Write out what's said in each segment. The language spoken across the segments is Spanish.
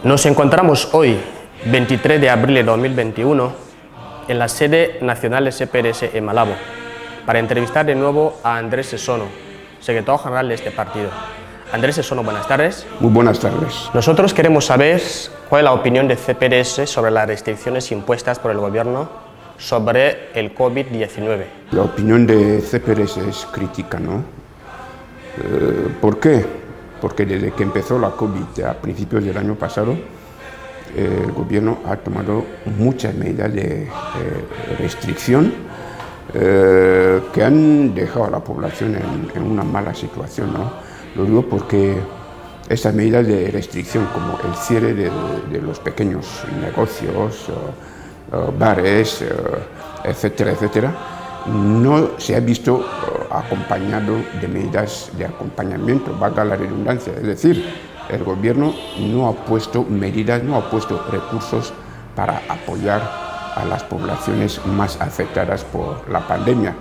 Nos encontramos hoy, 23 de abril de 2021, en la sede nacional de CPRS en Malabo, para entrevistar de nuevo a Andrés Sessono, secretario general de este partido. Andrés Sessono, buenas tardes. Muy buenas tardes. Nosotros queremos saber cuál es la opinión de CPRS sobre las restricciones impuestas por el gobierno sobre el COVID-19. La opinión de CPRS es crítica, ¿no? ¿Por qué? Porque desde que empezó la COVID a principios del año pasado, el gobierno ha tomado muchas medidas de restricción que han dejado a la población en una mala situación, ¿no? Lo digo porque estas medidas de restricción, como el cierre de los pequeños negocios, bares, etcétera, etcétera, no se ha visto acompañado de medidas de acompañamiento, valga la redundancia. Es decir, el gobierno no ha puesto medidas, no ha puesto recursos para apoyar a las poblaciones más afectadas por la pandemia.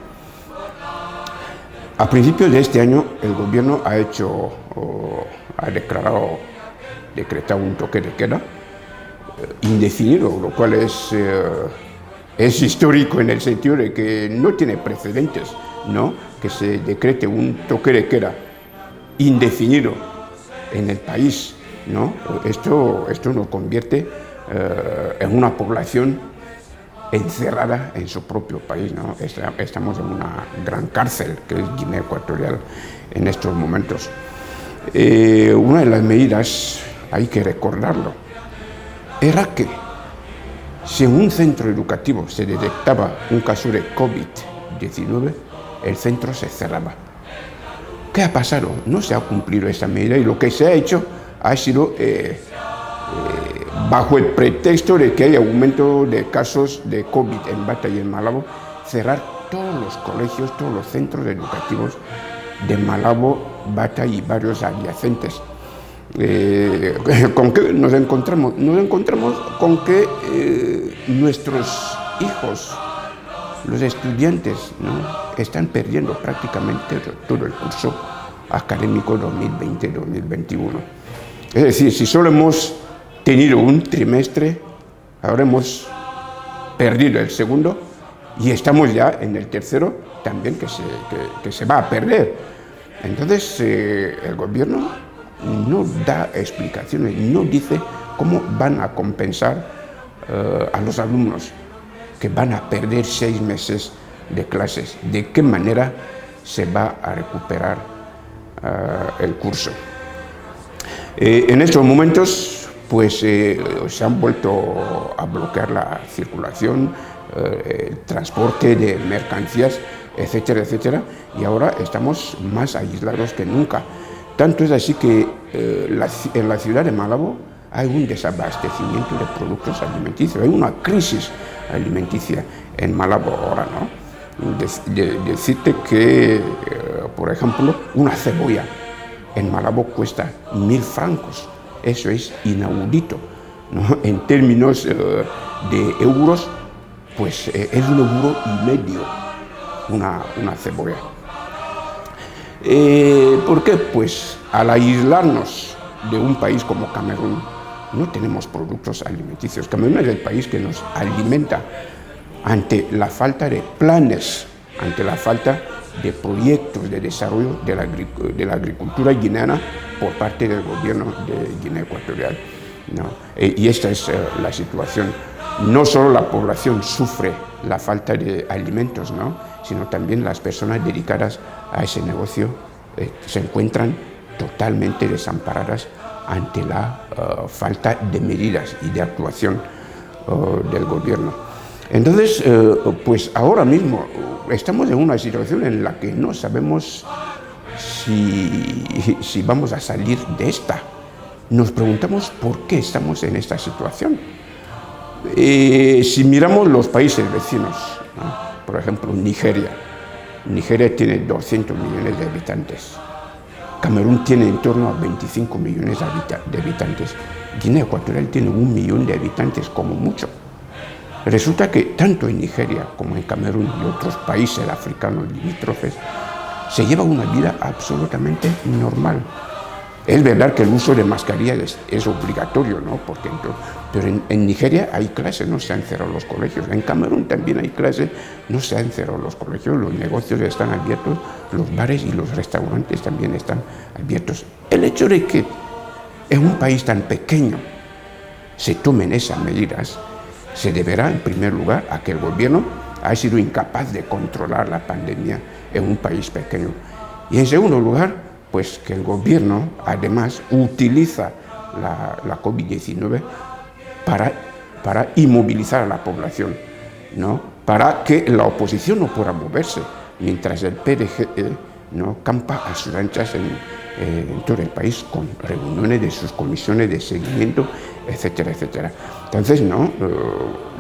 A principios de este año, el gobierno ha decretado un toque de queda indefinido, lo cual es histórico en el sentido de que no tiene precedentes, ¿no? Que se decrete un toque de queda indefinido en el país, ¿no? Esto nos convierte en una población encerrada en su propio país, ¿no? Estamos en una gran cárcel, que es Guinea Ecuatorial, en estos momentos. Una de las medidas, hay que recordarlo, era que si en un centro educativo se detectaba un caso de COVID-19, el centro se cerraba. ¿Qué ha pasado? No se ha cumplido esa medida y lo que se ha hecho ha sido, bajo el pretexto de que hay aumento de casos de COVID en Bata y en Malabo, cerrar todos los colegios, todos los centros educativos de Malabo, Bata y barrios adyacentes. ¿Con qué nos encontramos? Nos encontramos con que nuestros hijos, los estudiantes, ¿no?, están perdiendo prácticamente todo el curso académico 2020-2021. Es decir, si solo hemos tenido un trimestre, ahora hemos perdido el segundo y estamos ya en el tercero también que se va a perder. Entonces, el gobierno no da explicaciones, no dice cómo van a compensar a los alumnos que van a perder 6 meses de clases, de qué manera se va a recuperar el curso. En estos momentos, pues se han vuelto a bloquear la circulación, el transporte de mercancías, etcétera, etcétera, y ahora estamos más aislados que nunca. Tanto es así que en la ciudad de Malabo hay un desabastecimiento de productos alimenticios, hay una crisis alimenticia en Malabo ahora, ¿no? Decirte que, por ejemplo, una cebolla en Malabo cuesta 1.000 francos, eso es inaudito, ¿no? En términos de euros, pues es 1,5 € una cebolla. ¿Por qué? Pues al aislarnos de un país como Camerún, no tenemos productos alimenticios. Camerún es el país que nos alimenta ante la falta de planes, ante la falta de proyectos de desarrollo de la agricultura guineana por parte del gobierno de Guinea Ecuatorial, ¿no? Y esta es la situación. No solo la población sufre la falta de alimentos, ¿no?, sino también las personas dedicadas a ese negocio se encuentran totalmente desamparadas ante la falta de medidas y de actuación del gobierno. Entonces, pues ahora mismo estamos en una situación en la que no sabemos si vamos a salir de esta. Nos preguntamos por qué estamos en esta situación. Si miramos los países vecinos, ¿no?, por ejemplo, Nigeria tiene 200 millones de habitantes. Camerún tiene en torno a 25 millones de habitantes. Guinea Ecuatorial tiene 1 millón de habitantes como mucho. Resulta que tanto en Nigeria como en Camerún y otros países africanos limítrofes se lleva una vida absolutamente normal. Es verdad que el uso de mascarilla es obligatorio, ¿no? Pero en Nigeria hay clases, no se han cerrado los colegios. En Camerún también hay clases, no se han cerrado los colegios, los negocios están abiertos, los bares y los restaurantes también están abiertos. El hecho de que en un país tan pequeño se tomen esas medidas se deberá, en primer lugar, a que el gobierno ha sido incapaz de controlar la pandemia en un país pequeño. Y en segundo lugar, pues que el gobierno, además, utiliza la COVID-19 para inmovilizar a la población, ¿no? Para que la oposición no pueda moverse, mientras el PDG ¿no? campa a sus anchas en todo el país con reuniones de sus comisiones de seguimiento, etcétera, etcétera. Entonces, ¿no?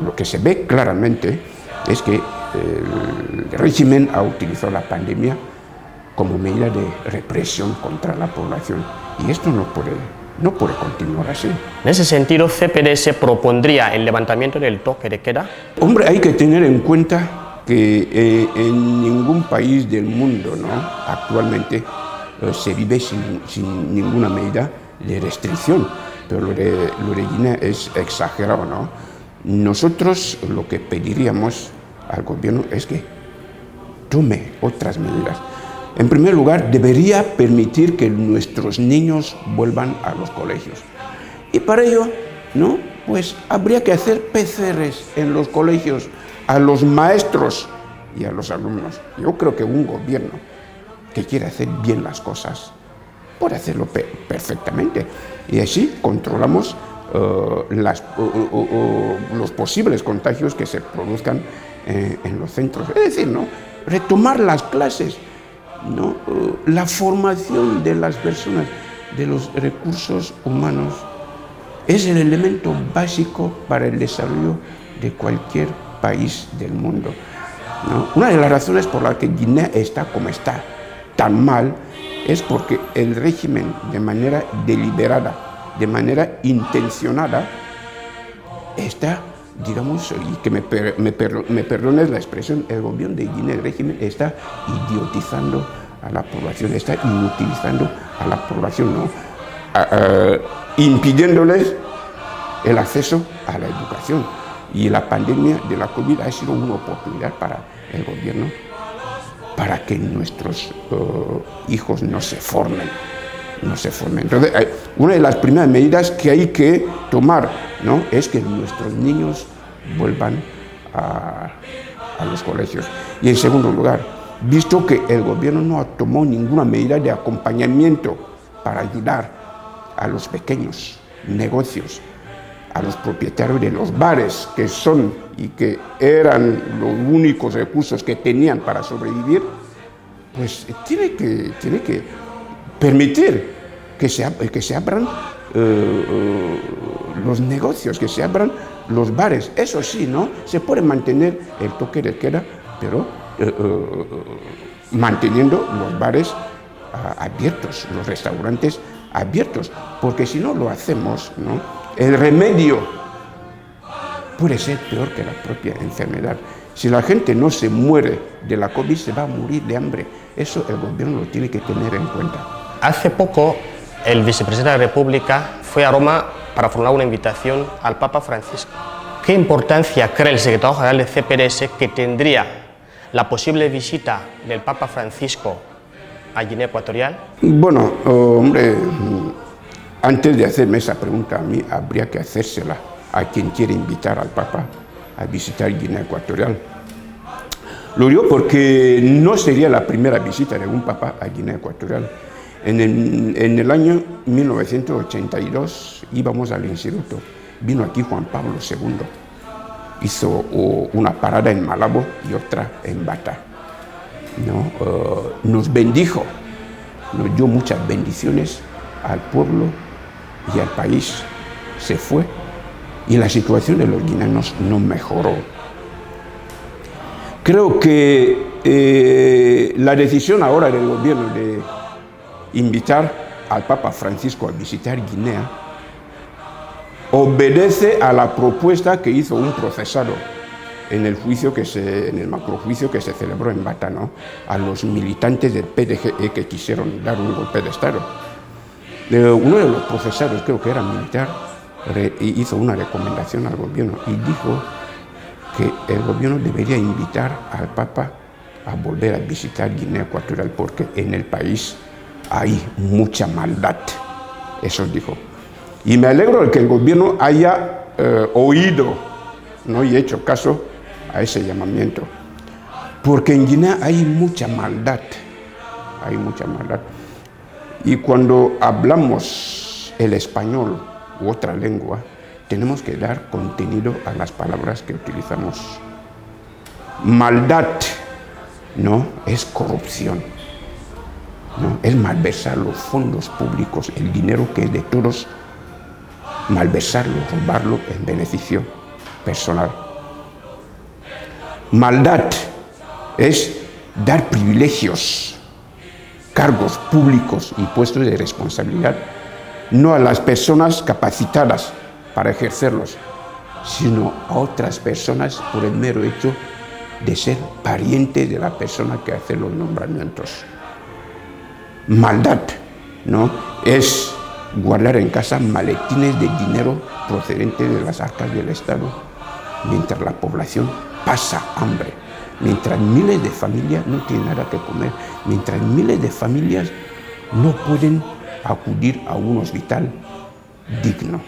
Lo que se ve claramente es que el régimen ha utilizado la pandemia como medida de represión contra la población, y esto no puede continuar así. En ese sentido, CPDS propondría el levantamiento del toque de queda. Hombre, hay que tener en cuenta que en ningún país del mundo, ¿no? actualmente se vive sin ninguna medida de restricción, pero lo de Guinea es exagerado, ¿no? Nosotros lo que pediríamos al gobierno es que tome otras medidas. En primer lugar, debería permitir que nuestros niños vuelvan a los colegios. Y para ello, ¿no? Pues habría que hacer PCRs en los colegios a los maestros y a los alumnos. Yo creo que un gobierno que quiere hacer bien las cosas puede hacerlo perfectamente. Y así controlamos los posibles contagios que se produzcan en los centros. Es decir, ¿no? Retomar las clases, ¿no? La formación de las personas, de los recursos humanos, es el elemento básico para el desarrollo de cualquier país del mundo, ¿no? Una de las razones por las que Guinea está como está, tan mal, es porque el régimen, de manera deliberada, de manera intencionada, está, digamos, y que me perdones la expresión, el gobierno de Guinea, el régimen, está idiotizando a la población, está inutilizando a la población, ¿no? Impidiéndoles el acceso a la educación. Y la pandemia de la COVID ha sido una oportunidad para el gobierno para que nuestros hijos no se formen. Entonces, una de las primeras medidas que hay que tomar, ¿no? es que nuestros niños vuelvan a los colegios. Y en segundo lugar, visto que el gobierno no tomó ninguna medida de acompañamiento para ayudar a los pequeños negocios, a los propietarios de los bares, que son y que eran los únicos recursos que tenían para sobrevivir, pues tiene que permitir que se abran los negocios, que se abran los bares. Eso sí, ¿no? Se puede mantener el toque de queda, pero manteniendo los bares abiertos, los restaurantes abiertos, porque si no lo hacemos, ¿no? El remedio puede ser peor que la propia enfermedad. Si la gente no se muere de la COVID, se va a morir de hambre. Eso el gobierno lo tiene que tener en cuenta. Hace poco, el vicepresidente de la República fue a Roma para formular una invitación al Papa Francisco. ¿Qué importancia cree el secretario general de CPDS que tendría la posible visita del Papa Francisco a Guinea Ecuatorial? Bueno, hombre, antes de hacerme esa pregunta a mí, habría que hacérsela a quien quiere invitar al Papa a visitar Guinea Ecuatorial. Lo digo porque no sería la primera visita de un Papa a Guinea Ecuatorial. En el año 1982 íbamos al instituto, vino aquí Juan Pablo II, hizo una parada en Malabo y otra en Bata, ¿no? Nos bendijo, nos dio muchas bendiciones al pueblo y al país. Se fue y la situación de los guineanos no mejoró. Creo que la decisión ahora del gobierno de invitar al Papa Francisco a visitar Guinea obedece a la propuesta que hizo un procesado en el macrojuicio que se celebró en Bata, ¿no? A los militantes del PDG que quisieron dar un golpe de Estado. Uno de los procesados, creo que era militar, hizo una recomendación al gobierno y dijo que el gobierno debería invitar al Papa a volver a visitar Guinea Ecuatorial porque en el país hay mucha maldad. Eso dijo. Y me alegro de que el gobierno haya oído, ¿no?, y hecho caso a ese llamamiento. Porque en Guinea hay mucha maldad. Hay mucha maldad. Y cuando hablamos el español u otra lengua, tenemos que dar contenido a las palabras que utilizamos. Maldad, ¿no?, es corrupción, ¿no?, es malversar los fondos públicos, el dinero que es de todos, malversarlo, robarlo en beneficio personal. Maldad es dar privilegios, cargos públicos y puestos de responsabilidad, no a las personas capacitadas para ejercerlos, sino a otras personas por el mero hecho de ser parientes de la persona que hace los nombramientos. Maldad, ¿no?, es guardar en casa maletines de dinero procedentes de las arcas del Estado, mientras la población pasa hambre, mientras miles de familias no tienen nada que comer, mientras miles de familias no pueden acudir a un hospital digno.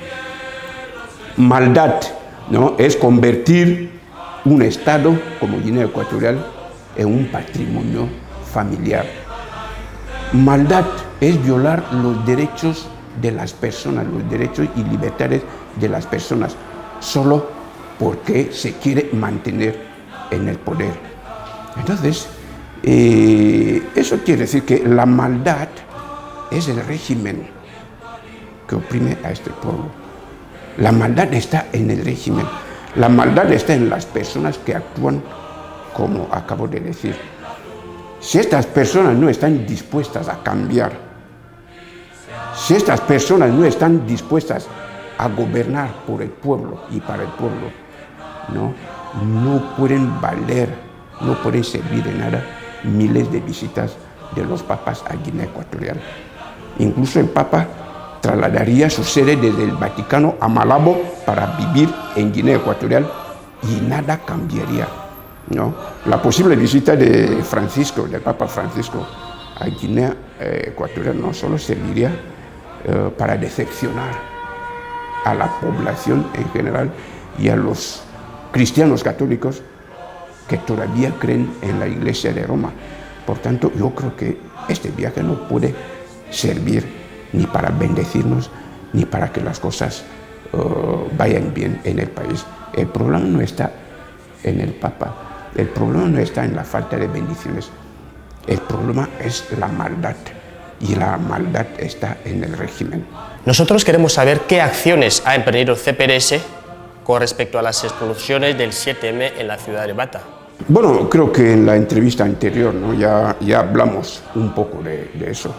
Maldad, ¿no?, es convertir un Estado como Guinea Ecuatorial en un patrimonio familiar. Maldad es violar los derechos de las personas, los derechos y libertades de las personas, solo porque se quiere mantener en el poder. Entonces, eso quiere decir que la maldad es el régimen que oprime a este pueblo. La maldad está en el régimen. La maldad está en las personas que actúan como acabo de decir. Si estas personas no están dispuestas a cambiar, si estas personas no están dispuestas a gobernar por el pueblo y para el pueblo, no pueden valer, no pueden servir de nada miles de visitas de los papas a Guinea Ecuatorial. Incluso el Papa trasladaría su sede desde el Vaticano a Malabo para vivir en Guinea Ecuatorial y nada cambiaría, ¿no? La posible visita de Francisco, del Papa Francisco, a Guinea Ecuatorial no solo serviría para decepcionar a la población en general y a los cristianos católicos que todavía creen en la Iglesia de Roma. Por tanto, yo creo que este viaje no puede servir ni para bendecirnos, ni para que las cosas vayan bien en el país. El problema no está en el Papa, el problema no está en la falta de bendiciones, el problema es la maldad, y la maldad está en el régimen. Nosotros queremos saber qué acciones ha emprendido el CPRS con respecto a las explosiones del 7M en la ciudad de Bata. Bueno, creo que en la entrevista anterior, ¿no?, ya hablamos un poco de eso.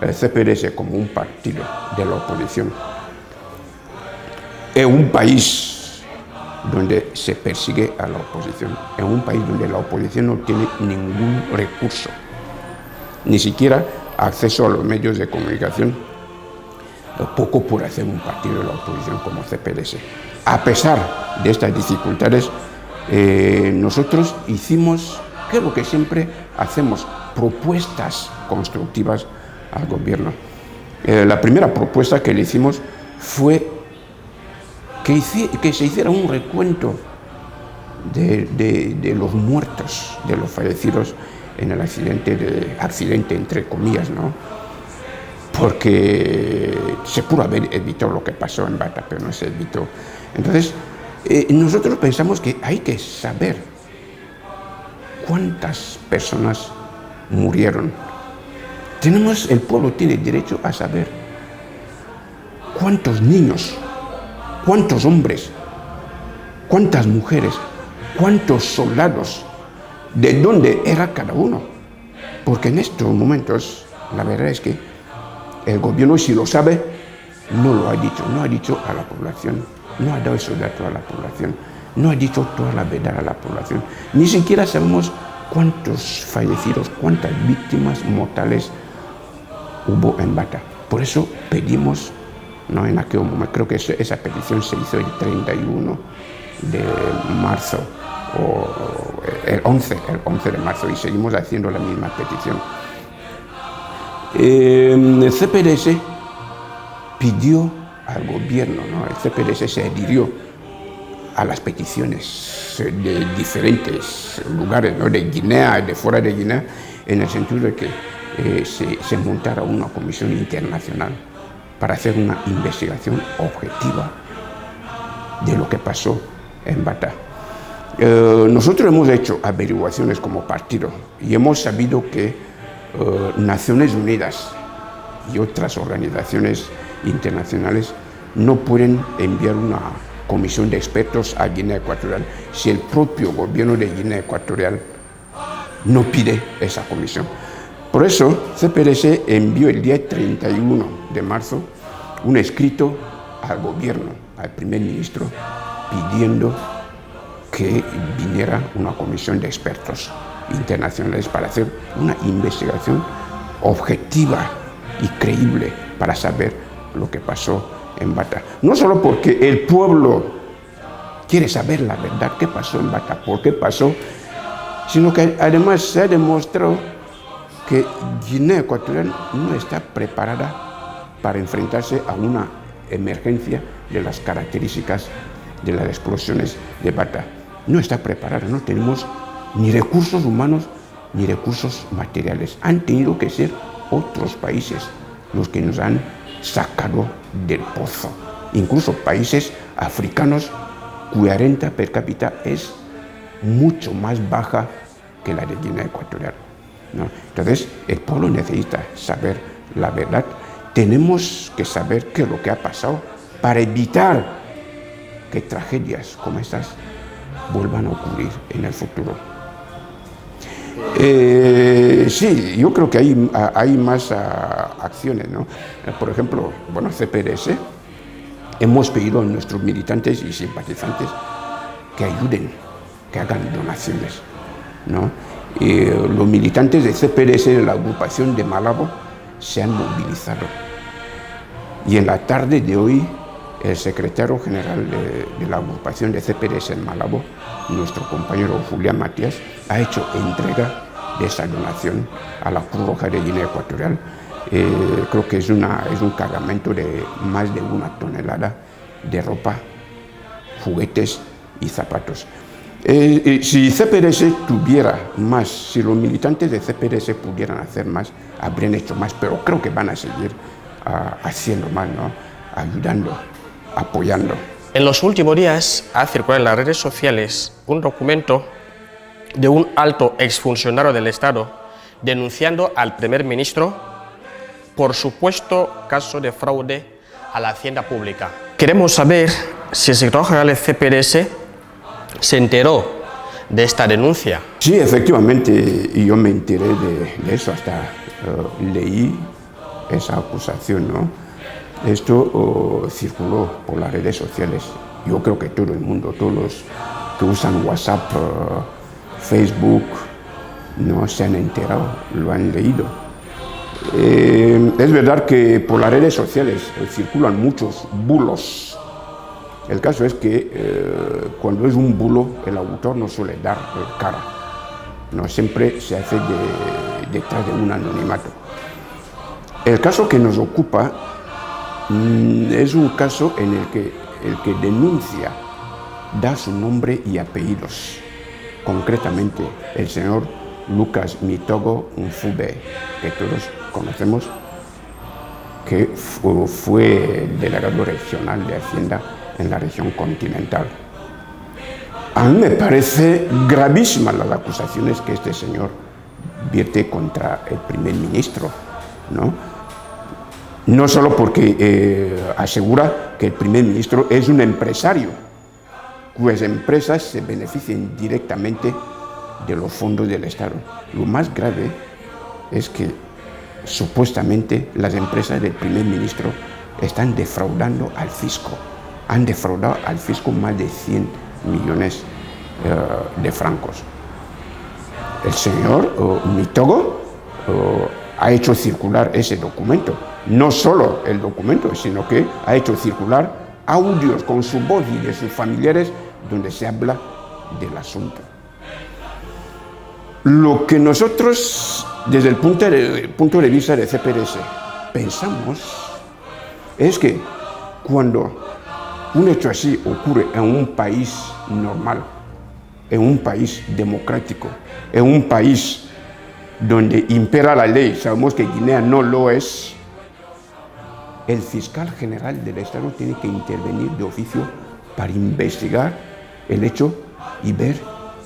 El CPRS como un partido de la oposición en un país donde se persigue a la oposición, en un país donde la oposición no tiene ningún recurso, ni siquiera acceso a los medios de comunicación, poco por hacer un partido de la oposición como CPRS. A pesar de estas dificultades, nosotros hicimos, creo que siempre hacemos, propuestas constructivas al gobierno. La primera propuesta que le hicimos fue que se hiciera un recuento de los muertos, de los fallecidos en el accidente entre comillas, ¿no?, porque se pudo haber evitado lo que pasó en Bata, pero no se evitó. Entonces, nosotros pensamos que hay que saber cuántas personas murieron. El pueblo tiene derecho a saber cuántos niños, cuántos hombres, cuántas mujeres, cuántos soldados, de dónde era cada uno. Porque en estos momentos, la verdad es que el gobierno, si lo sabe, no lo ha dicho a la población, no ha dado esos datos a la población, no ha dicho toda la verdad a la población. Ni siquiera sabemos cuántos fallecidos, cuántas víctimas mortales hubo en Bata. Por eso pedimos, ¿no? En aquel momento, creo que esa petición se hizo el 31 de marzo, o el 11 de marzo, y seguimos haciendo la misma petición. El CPDS pidió al gobierno, ¿no? El CPDS se adhirió a las peticiones de diferentes lugares, ¿no? De Guinea, de fuera de Guinea, en el sentido de que se montara una comisión internacional para hacer una investigación objetiva de lo que pasó en Bata. Nosotros hemos hecho averiguaciones como partido y hemos sabido que Naciones Unidas y otras organizaciones internacionales no pueden enviar una comisión de expertos a Guinea Ecuatorial si el propio gobierno de Guinea Ecuatorial no pide esa comisión. Por eso, CPDS envió el día 31 de marzo un escrito al gobierno, al primer ministro, pidiendo que viniera una comisión de expertos internacionales para hacer una investigación objetiva y creíble para saber lo que pasó en Bata. No solo porque el pueblo quiere saber la verdad, qué pasó en Bata, por qué pasó, sino que además se ha demostrado que Guinea Ecuatorial no está preparada para enfrentarse a una emergencia de las características de las explosiones de Bata. No está preparada, no tenemos ni recursos humanos ni recursos materiales. Han tenido que ser otros países los que nos han sacado del pozo. Incluso países africanos cuya renta per cápita es mucho más baja que la de Guinea Ecuatorial, ¿no? Entonces, el pueblo necesita saber la verdad. Tenemos que saber qué es lo que ha pasado para evitar que tragedias como estas vuelvan a ocurrir en el futuro. Sí, yo creo que hay más acciones, ¿no? Por ejemplo, bueno, CPDS, hemos pedido a nuestros militantes y simpatizantes que ayuden, que hagan donaciones, ¿no? Los militantes de CPDS de la agrupación de Malabo se han movilizado. Y en la tarde de hoy, el secretario general de la agrupación de CPDS en Malabo, nuestro compañero Julián Matías, ha hecho entrega de esa donación a la Cruz Roja de Guinea Ecuatorial. Creo que es un cargamento de más de 1 tonelada de ropa, juguetes y zapatos. Si CPDS tuviera más, si los militantes de CPDS pudieran hacer más, habrían hecho más, pero creo que van a seguir haciendo más, ¿no? Ayudando, apoyando. En los últimos días ha circulado en las redes sociales un documento de un alto exfuncionario del Estado denunciando al primer ministro por supuesto caso de fraude a la hacienda pública. Queremos saber si el secretario general del CPDS se enteró de esta denuncia. Sí, efectivamente, y yo me enteré de eso, hasta leí esa acusación, ¿no? Esto circuló por las redes sociales. Yo creo que todo el mundo, todos los que usan WhatsApp, Facebook, no se han enterado, lo han leído. Es verdad que por las redes sociales circulan muchos bulos. El caso es que cuando es un bulo, el autor no suele dar cara, no siempre se hace detrás de un anonimato. El caso que nos ocupa es un caso en el que denuncia da su nombre y apellidos, concretamente el señor Lucas Mitogo Mfube, que todos conocemos, que fue delegado regional de Hacienda en la región continental. A mí me parece gravísimas las acusaciones que este señor vierte contra el primer ministro, ¿no? No solo porque asegura que el primer ministro es un empresario, cuyas empresas se benefician directamente de los fondos del Estado. Lo más grave es que supuestamente las empresas del primer ministro están defraudando al fisco. Han defraudado al fisco más de 100 millones de francos. El señor Mitogo ha hecho circular ese documento no solo el documento, sino que ha hecho circular audios con su voz y de sus familiares donde se habla del asunto. Lo que nosotros, desde el punto de vista de CPRS, pensamos es que cuando un hecho así ocurre en un país normal, en un país democrático, en un país donde impera la ley, sabemos que Guinea no lo es, el fiscal general del Estado tiene que intervenir de oficio para investigar el hecho y ver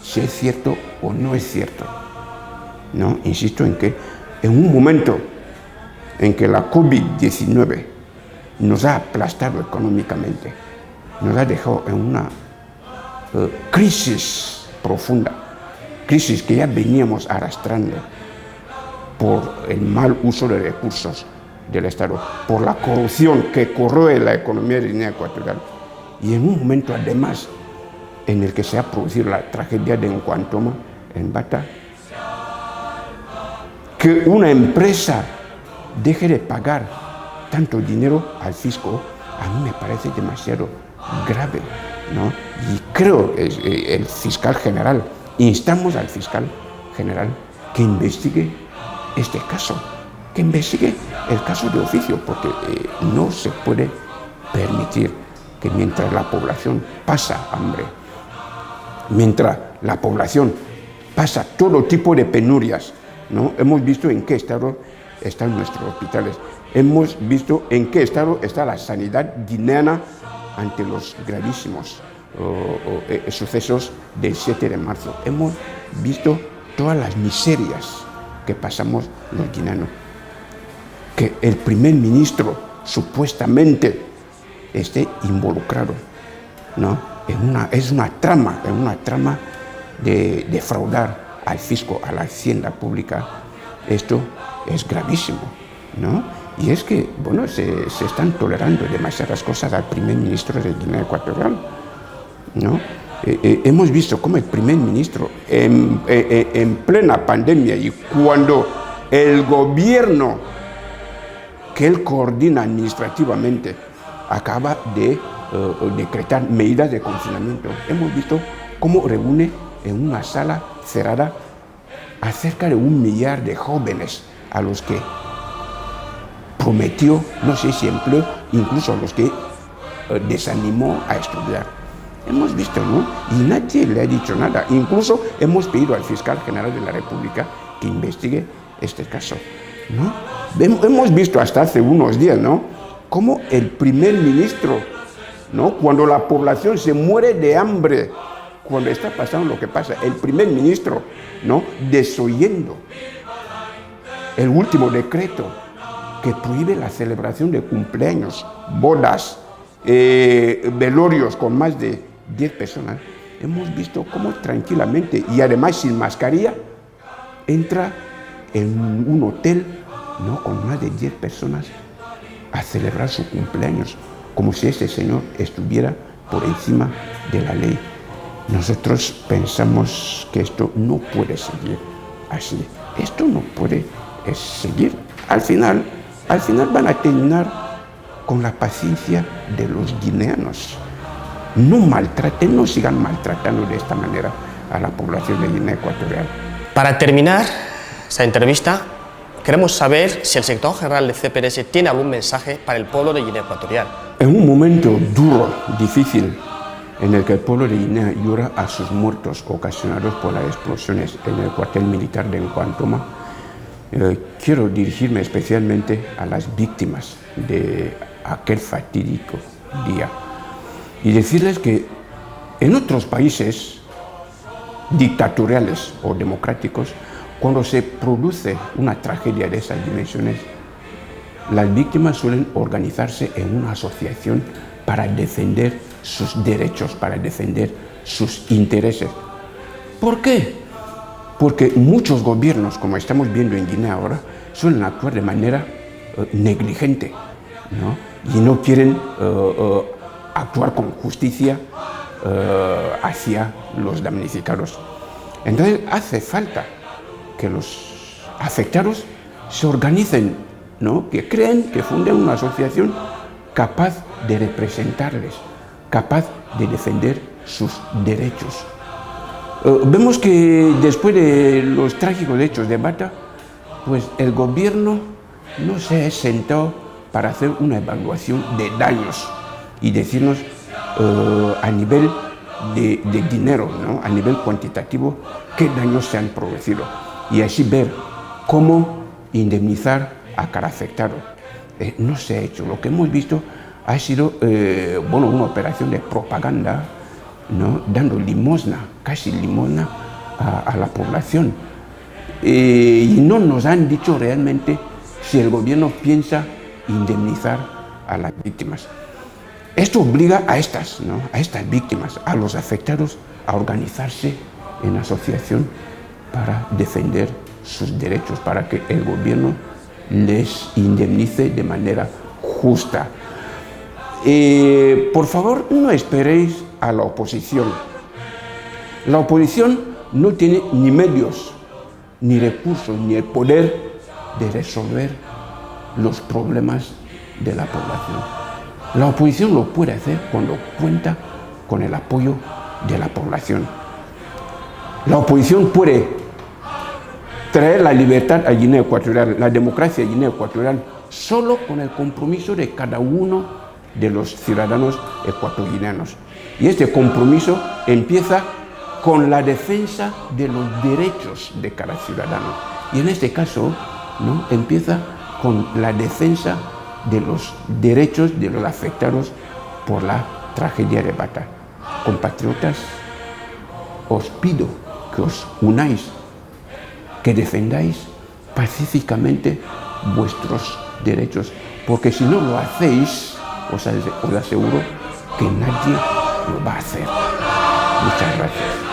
si es cierto o no es cierto. ¿No? Insisto en que en un momento en que la COVID-19 nos ha aplastado económicamente, nos ha dejado en una crisis profunda, crisis que ya veníamos arrastrando por el mal uso de recursos del Estado, por la corrupción que corroe la economía de Guinea Ecuatorial, y en un momento además en el que se ha producido la tragedia de Nkuantoma en Bata, que una empresa deje de pagar tanto dinero al fisco, a mí me parece demasiado grave, ¿no? Y creo que el fiscal general, instamos al fiscal general que investigue este caso, que investigue el caso de oficio, porque no se puede permitir que mientras la población pasa hambre, mientras la población pasa todo tipo de penurias, ¿no? Hemos visto en qué estado están nuestros hospitales, hemos visto en qué estado está la sanidad guineana ante los gravísimos sucesos del 7 de marzo. Hemos visto todas las miserias que pasamos los guineanos. Que el primer ministro supuestamente esté involucrado, ¿no? Es una trama de defraudar al fisco, a la hacienda pública. Esto es gravísimo, ¿no? Y es que, bueno, se están tolerando demasiadas cosas al primer ministro de Guinea Ecuatorial, ¿no? Hemos visto cómo el primer ministro, en plena pandemia y cuando el gobierno que él coordina administrativamente acaba de decretar medidas de confinamiento, hemos visto cómo reúne en una sala cerrada a cerca de 1 millar de jóvenes a los que prometió, no sé si empleo, incluso a los que desanimó a estudiar. Hemos visto, ¿no? Y nadie le ha dicho nada. Incluso hemos pedido al fiscal general de la República que investigue este caso, ¿no? Hemos visto hasta hace unos días, ¿no?, cómo el primer ministro, ¿no?, cuando la población se muere de hambre, cuando está pasando lo que pasa, el primer ministro, ¿no?, desoyendo el último decreto que prohíbe la celebración de cumpleaños, bodas, velorios con más de 10 personas, hemos visto cómo tranquilamente y además sin mascarilla entra en un hotel, ¿no?, con más de 10 personas a celebrar su cumpleaños, como si este señor estuviera por encima de la ley. Nosotros pensamos que esto no puede seguir así. Esto no puede seguir. Al final van a terminar con la paciencia de los guineanos. No maltraten, no sigan maltratando de esta manera a la población de Guinea Ecuatorial. Para terminar esta entrevista, queremos saber si el secretario general de CPRS tiene algún mensaje para el pueblo de Guinea Ecuatorial. En un momento duro, difícil, en el que el pueblo de Guinea llora a sus muertos ocasionados por las explosiones en el cuartel militar de Nkuantoma, quiero dirigirme especialmente a las víctimas de aquel fatídico día y decirles que en otros países dictatoriales o democráticos, cuando se produce una tragedia de esas dimensiones, las víctimas suelen organizarse en una asociación para defender sus derechos, para defender sus intereses. ¿Por qué? Porque muchos gobiernos, como estamos viendo en Guinea ahora, suelen actuar de manera negligente, ¿no? Y no quieren actuar con justicia hacia los damnificados. Entonces hace falta que los afectados se organicen ¿no? Que creen, que funden una asociación capaz de representarles, capaz de defender sus derechos. Vemos que después de los trágicos hechos de Bata, pues el gobierno no se ha sentado para hacer una evaluación de daños y decirnos a nivel de dinero, ¿no? A nivel cuantitativo, qué daños se han producido y así ver cómo indemnizar a cada afectado. No se ha hecho. Lo que hemos visto ha sido una operación de propaganda, ¿no? Dando limosna, casi limosna a la población. Y no nos han dicho realmente si el gobierno piensa indemnizar a las víctimas. Esto obliga a estas, ¿no? A estas víctimas, a los afectados, a organizarse en asociación para defender sus derechos, para que el gobierno les indemnice de manera justa. Por favor, no esperéis a la oposición. La oposición no tiene ni medios, ni recursos, ni el poder de resolver los problemas de la población. La oposición lo puede hacer cuando cuenta con el apoyo de la población. La oposición puede traer la libertad a Guinea Ecuatorial, la democracia a Guinea Ecuatorial, solo con el compromiso de cada uno de los ciudadanos ecuatorianos. Y este compromiso empieza con la defensa de los derechos de cada ciudadano. Y en este caso, ¿no? Empieza con la defensa de los derechos de los afectados por la tragedia de Bata. Compatriotas, os pido que os unáis, que defendáis pacíficamente vuestros derechos, porque si no lo hacéis, os aseguro que nadie lo va a hacer. Muchas gracias.